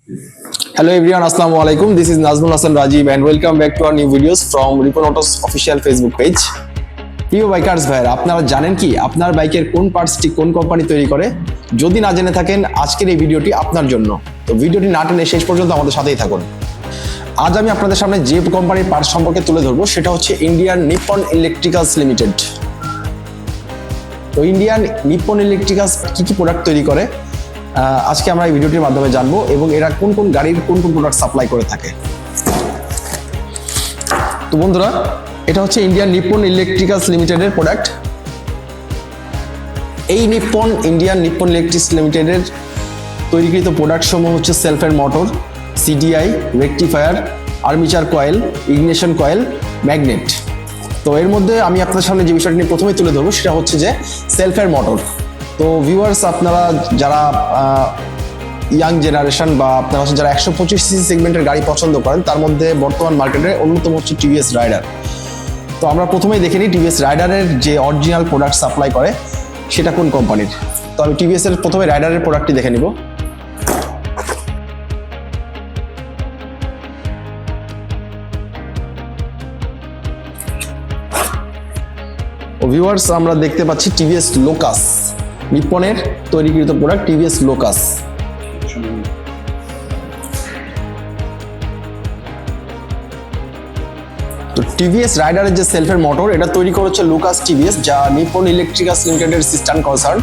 Hello everyone, Assalamu alaikum. This is Nazmul Hassan Rajiv and welcome back to our new videos from Ripon Autos official Facebook page. প্রিয় bikers ভাইরা, আপনারা জানেন কি আপনার বাইকের কোন পার্টসটি কোন কোম্পানি তৈরি করে? যদি না জেনে থাকেন, আজকের এই ভিডিওটি আপনার জন্য। তো ভিডিওটি না টেনে শেষ পর্যন্ত আমাদের সাথেই থাকুন। আজ আমি আপনাদের সামনে যে কোম্পানির পার্টস সম্পর্কে তুলে ধরবো সেটা হচ্ছে ইন্ডিয়ান নিপ্পন ইলেকট্রিক্যালস লিমিটেড। তো ইন্ডিয়ান নিপ্পন ইলেকট্রিক্যালস কি প্রোডাক্ট তৈরি করে আজকে আমরা এই ভিডিওটির মাধ্যমে জানবো, এবং এরা কোন কোন গাড়ির কোন কোন প্রোডাক্ট সাপ্লাই করে থাকে। তো বন্ধুরা, এটা হচ্ছে ইন্ডিয়ান নিপ্পন ইলেকট্রিক্যালস লিমিটেডের প্রোডাক্ট। এই ইন্ডিয়ান নিপ্পন ইলেকট্রিক্যালস লিমিটেডের তৈরিকৃত প্রোডাক্ট সমূহ হচ্ছে সেলফের motor, CDI, rectifier, armature coil, ignition coil, magnet. তো এর মধ্যে আমি আপনাদের সামনে যে বিষয়টি নিয়ে প্রথমে তুলে ধরবো সেটা হচ্ছে যে সেলফের মোটর। তো ভিউয়ার্স, আপনারা যারা ইয়াং জেনারেশন বা আপনারা হচ্ছে যারা 125 সিসি সেগমেন্টের গাড়ি পছন্দ করেন, তার মধ্যে বর্তমান মার্কেটে অন্যতম হচ্ছে টিভিএস রাইডার। তো আমরা প্রথমেই দেখে নিই টিভিএস রাইডারের যে অরিজিনাল প্রোডাক্ট সাপ্লাই করে সেটা কোন কোম্পানির। তো আমি টিভিএস এর প্রথমে রাইডারের প্রোডাক্টটি দেখে নিব। ভিউয়ার্স, আমরা দেখতে পাচ্ছি টিভিএস লোকাস, নিপ্পনের তৈরিকৃত প্রোডাক্ট টিভিএস লোকাস। তো টিভিএস রাইডারের যে সেলফের মোটর, এটা তৈরি করেছে লোকাস টিভিএস, যা নিপ্পন ইলেকট্রিক্যালস লিমিটেডের সিস্টার কনসার্ন।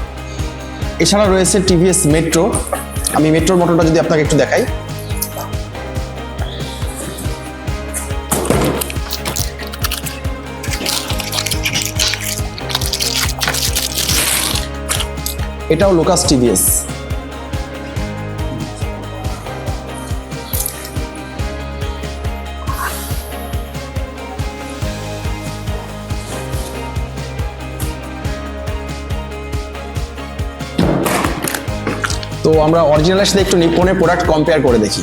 এছাড়া রয়েছে টিভিএস মেট্রো। আমি মেট্রোর মোটরটা যদি আপনাকে একটু দেখাই, এটাও লোকাস টিভিএস। তো আমরা অরিজিনালের সাথে একটু নিপ্পনের প্রোডাক্ট কম্পেয়ার করে দেখি।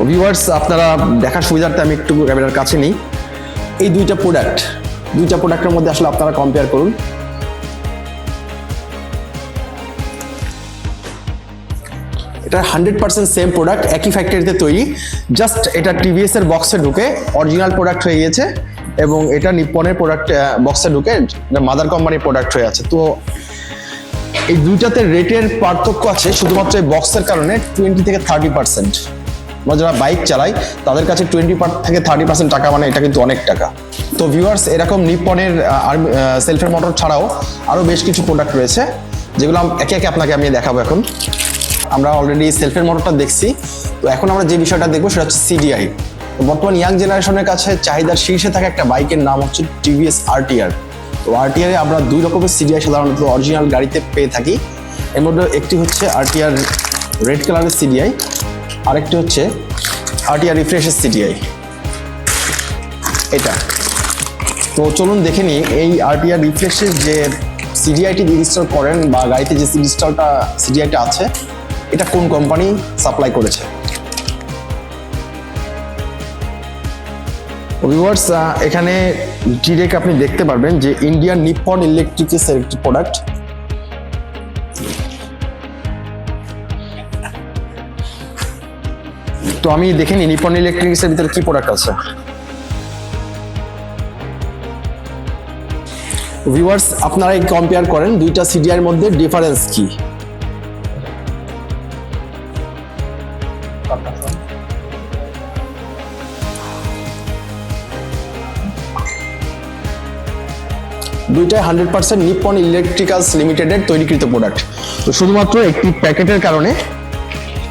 ভিউয়ার্স, আপনারা দেখার সুবিধার্থে আমি একটু ক্যামেরার কাছে নিই। এই দুইটা প্রোডাক্টের মধ্যে আসলে আপনারা কম্পেয়ার করুন। এটা 100% সেম প্রোডাক্ট, একই ফ্যাক্টরিতে তৈরি। জাস্ট এটা টিভিএস এর বক্সে ঢুকে অরিজিনাল প্রোডাক্ট হয়ে গিয়েছে, এবং এটা নিপ্পনের প্রোডাক্ট বক্সে ঢুকে এটা মাদার কোম্পানির প্রোডাক্ট হয়ে আছে। তো এই দুইটাতে রেটের পার্থক্য আছে শুধুমাত্র এই বক্সের কারণে 20 থেকে 30%। আমরা যারা বাইক চালাই তাদের কাছে 20 থেকে 30% টাকা মানে এটা কিন্তু অনেক টাকা। তো ভিউয়ার্স, এরকম নিপ্পনের সেলফের মোটর ছাড়াও আরও বেশ কিছু প্রোডাক্ট রয়েছে, যেগুলো একে একে আপনাকে আমি দেখাবো। এখন আমরা অলরেডি সেলফের মোটরটা দেখছি। তো এখন আমরা যে বিষয়টা দেখবো সেটা হচ্ছে সিডিআই। বর্তমান ইয়াং জেনারেশনের কাছে চাহিদার শীর্ষে থাকা একটা বাইকের নাম হচ্ছে টিভিএস আরটিআর। তো আরটিআর আমরা দুই রকমের সিডিআই সাধারণত অরিজিনাল গাড়িতে পেয়ে থাকি। এর মধ্যে একটি হচ্ছে আরটিআর রেড কালারের সিডিআই, আরেকটি হচ্ছে আরটিআর রিফ্রেশের সিডিআই, এটা। তো চলুন দেখে নিই এই আরটিআর রিফ্রেশের যে সিডিআইটি ইনস্টল করেন বা গাড়িতে যে সিডিআইটা আছে, এটা কোন কোম্পানি সাপ্লাই করেছে। ভিউয়ার্স, এখানে ডিরেক্ট আপনি দেখতে পারবেন যে ইন্ডিয়ান নিপ্পন ইলেকট্রিক্যালস এর একটি প্রোডাক্ট। তো আমি দেখে নিই নিপ্পন ইলেকট্রিক্যালস এর ভিতরে কি প্রোডাক্ট আছে। ভিউয়ার্স, আপনারা কম্পেয়ার করেন দুইটা সিডিআই এর মধ্যে ডিফারেন্স কি। দুইটাই 100% নিপ্পন ইলেকট্রিক্যালস লিমিটেডের তৈরিকৃত প্রোডাক্ট। তো শুধুমাত্র একটি প্যাকেটের কারণে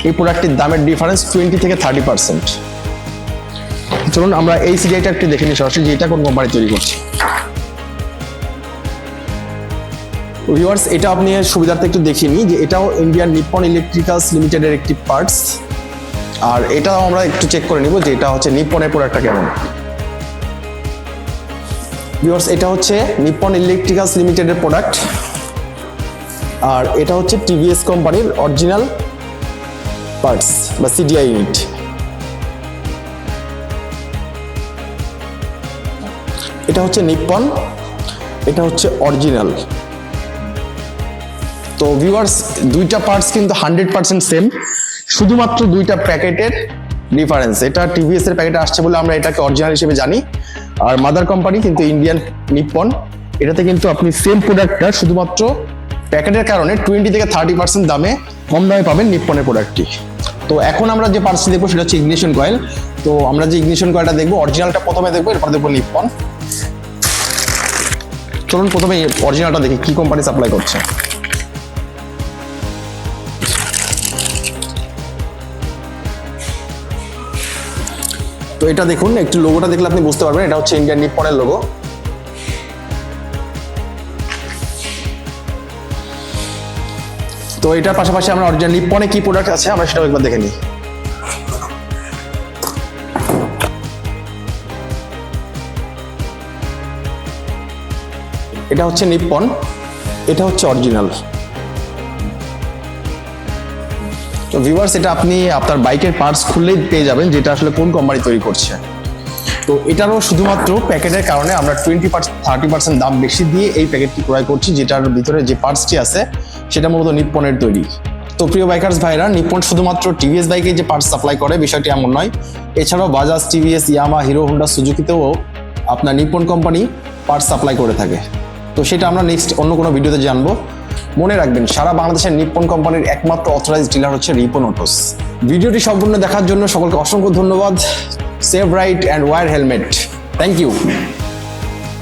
এই প্রোডাক্টের দামের ডিফারেন্স 20 থেকে 30%। চলুন আমরা এই সিডিআইটা একটু দেখে নিই সরাসরি যে এটা কোন কোম্পানি তৈরি করছে। ভিউয়ার্স, এটা আপনি সুবিধার্থে একটু দেখিয়ে নিই যে এটাও ইন্ডিয়ান নিপ্পন ইলেকট্রিক্যালস লিমিটেডের একটি পার্টস। আর এটাও আমরা একটু চেক করে নিব যে এটা হচ্ছে নিপ্পনের প্রোডাক্টটা কেমন। ভিউয়ার্স, এটা হচ্ছে নিপ্পন ইলেকট্রিক্যালস লিমিটেডের প্রোডাক্ট, আর এটা হচ্ছে টিভিএস কোম্পানির অরিজিনাল পার্টস বা সিডিআই ইউনিট। এটা হচ্ছে নিপ্পন, এটা হচ্ছে অরিজিনাল। তো ভিউয়ার্স দুইটা পার্টস কিন্তু 100% সেম, শুধুমাত্র দুইটা প্যাকেটের ডিফারেন্স। এটা টিভিএস এর প্যাকেটে আসছে বলে আমরা এটাকে অরিজিনাল হিসেবে জানি, আর মাদার কোম্পানি কিন্তু ইন্ডিয়ান নিপ্পন। এটাতে কিন্তু আপনি সেম প্রোডাক্টটা শুধুমাত্র প্যাকেটের কারণে 20 থেকে 30% দামে কম দামে পাবেন নিপ্পনের প্রোডাক্টটি। তো এখন আমরা যে পার্টসটি দেখবো সেটা হচ্ছে ইগনিশন কয়েল। তো আমরা যে ইগনিশন কয়েলটা দেখবো, অরিজিনালটা প্রথমে দেখবো, এরপর দেখবো নিপ্পন। চলুন প্রথমে অরিজিনালটা দেখি কি কোম্পানি সাপ্লাই করছে। তো এটা দেখুন, একটু লোগোটা দেখলে আপনি বুঝতে পারবেন এটা হচ্ছে ইন্ডিয়ান নিপ্পনের লোগো। তো এটার পাশাপাশি আমরা অরিজিনাল নিপ্পনে কি প্রোডাক্ট আছে আমরা সেটাও একবার দেখে নিই। এটা হচ্ছে নিপ্পন, এটা হচ্ছে অরিজিনাল। তো ভিউয়ার্স এটা আপনি আপনার বাইকের পার্টস খুললেই পেয়ে যাবেন যেটা আসলে কোন কোম্পানি তৈরি করছে। তো এটারও শুধুমাত্র প্যাকেটের কারণে আমরা 20-30% দাম বেশি দিয়ে এই প্যাকেটটি ক্রয় করছি, যেটার ভিতরে যে পার্টসটি আছে সেটা মূলত নিপ্পনের তৈরি। তো প্রিয় বাইকার্স ভাইরা, নিপ্পন শুধুমাত্র টিভিএস বাইকে যে পার্টস সাপ্লাই করে বিষয়টি এমন নয়, এছাড়াও বাজাজ, টিভিএস, ইয়ামা, হিরো হোন্ডা, সুজুকিতেও আপনার নিপ্পন কোম্পানি পার্টস সাপ্লাই করে থাকে। তো সেটা আমরা নেক্সট অন্য কোনো ভিডিওতে জানবো। মনে রাখবেন, সারা বাংলাদেশের নিপ্পন কোম্পানির একমাত্র অথরাইজড ডিলার হচ্ছে রিপন অটোস। ভিডিওটি সম্পূর্ণ দেখার জন্য সকলকে অসংখ্য ধন্যবাদ। Safe ride and wear helmet. Thank you.